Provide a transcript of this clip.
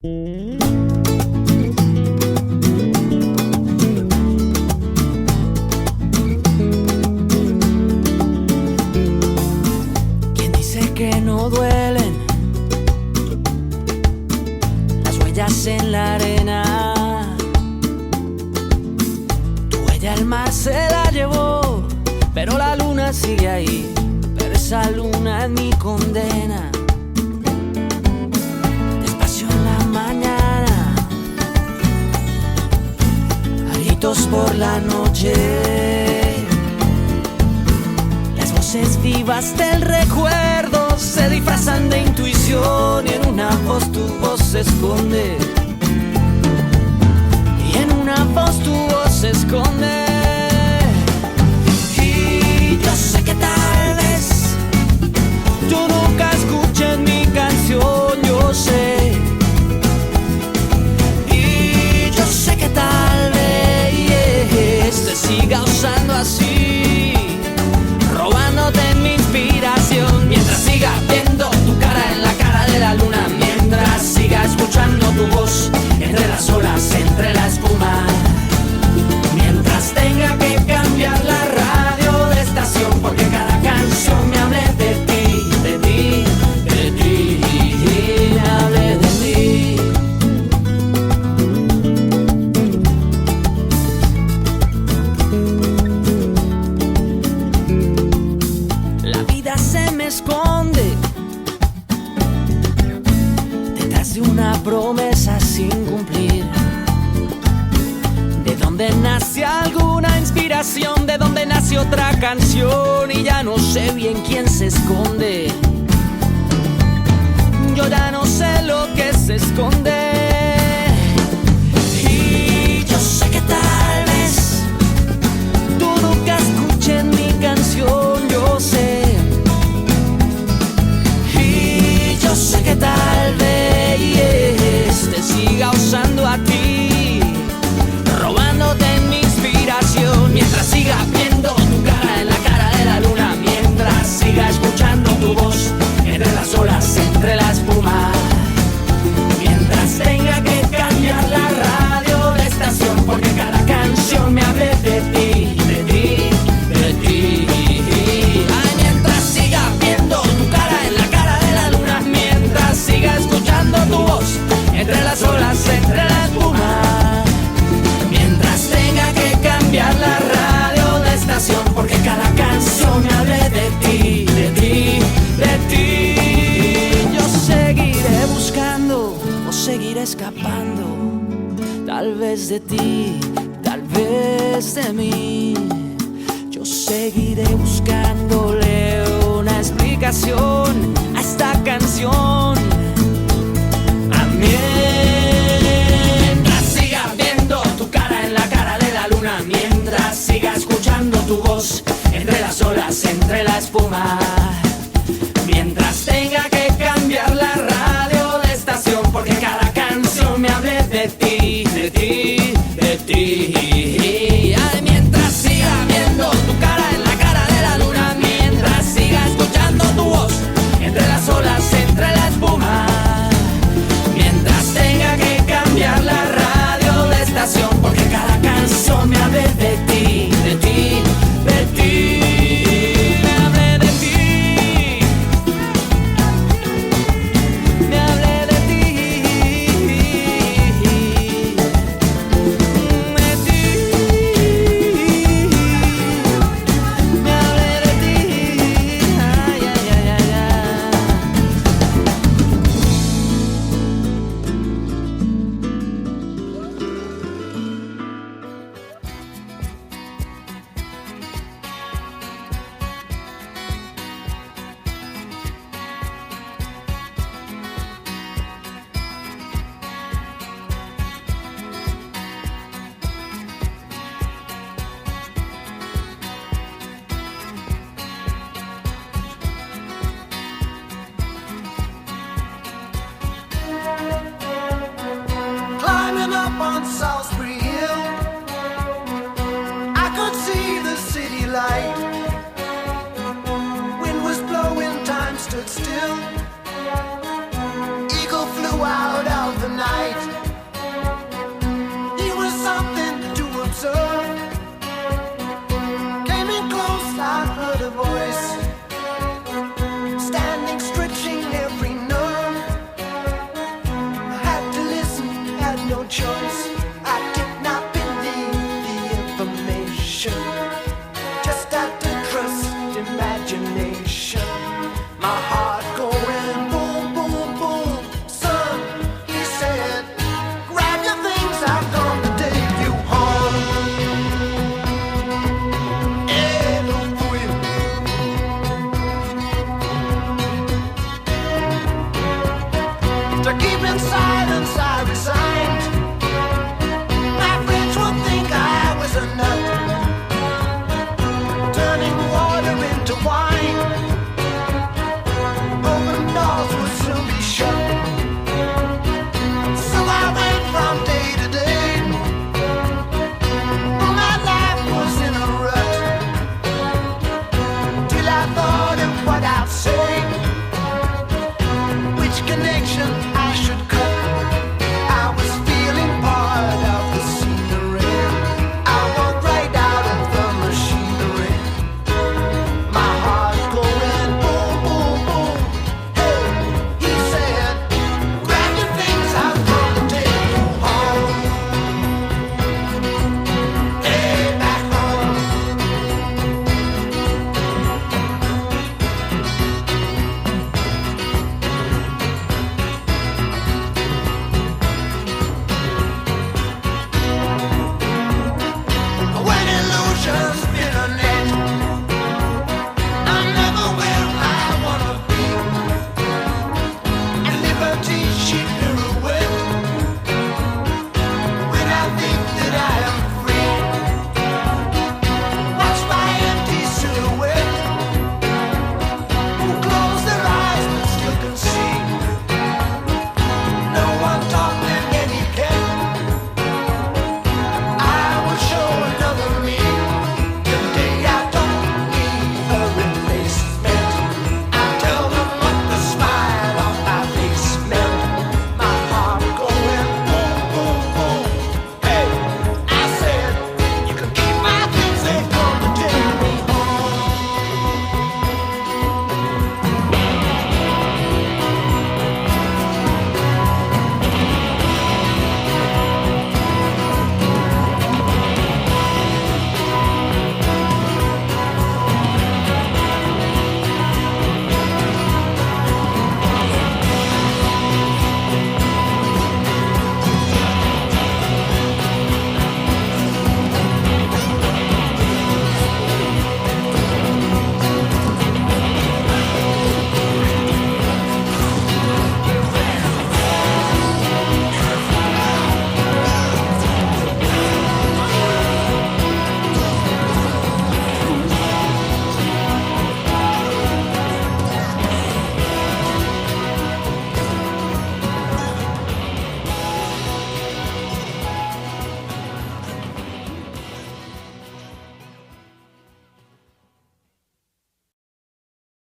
¿Quién dice que no duelen las huellas en la arena? Tu huella el mar se la llevó, pero la luna sigue ahí. Pero esa luna es mi condena. Despacio en la mañana, a gritos por la noche, las voces vivas del recuerdo se disfrazan de intuición, y en una voz tu voz se esconde, y en una voz tu voz se esconde. Y yo sé que tal vez tú nunca escuches mi canción, yo sé. Y yo sé que tal vez te siga usando así, robándote mi inspiración. Mientras siga viendo tu cara en la cara de la luna, mientras siga escuchando tu voz entre las olas, entre la espuma, mientras tenga que cambiar la radio de estación, porque cada canción me hable de ti, de ti, de ti, me hable de ti. La vida se me esconde detrás de una promesa sin cumplir. ¿De dónde nace alguna inspiración? ¿De dónde nace otra canción? Y ya no sé bien quién se esconde. Yo ya no sé lo que se esconde. Y yo sé que tal vez tú nunca escuches mi canción, yo sé. Y yo sé que tal vez te siga usando a ti, robándote mi inspiración. Mientras siga viendo tu cara en la cara de la luna, mientras siga escuchando tu voz entre las olas, entre la espuma, mientras tenga que cambiar la radio de estación, porque cada canción me hable de ti, de ti, de ti. Ay, mientras siga viendo tu cara en la cara de la luna, mientras siga escuchando tu voz entre las olas, entre la espuma, mientras tenga que cambiar la radio de estación, porque cada canción me hable de ti, de ti, de ti. Yo seguiré buscando o seguiré escapando, tal vez de ti, tal vez de mí. Yo seguiré buscándole una explicación a esta canción. Mientras siga viendo tu cara en la cara de la luna, mientras siga escuchando tu voz entre las olas, entre la espuma, mientras tenga que cambiar la radio de estación, porque cada canción me hable de ti, de ti, de ti. Ay, mientras siga viendo tu cara en la cara de la luna, mientras siga escuchando tu voz entre las olas, entre la espuma, mientras tenga que cambiar la radio de estación, porque cada canción me hable de ti, de ti, de ti. Me hable de ti, me hable de ti, de ti, me hable de ti. Ay, ay, ay, ay, ay. Climbing up on Salisbury Hill, I could see the city light. Wind was blowing, time stood still. Eagle flew out of the night. no choice.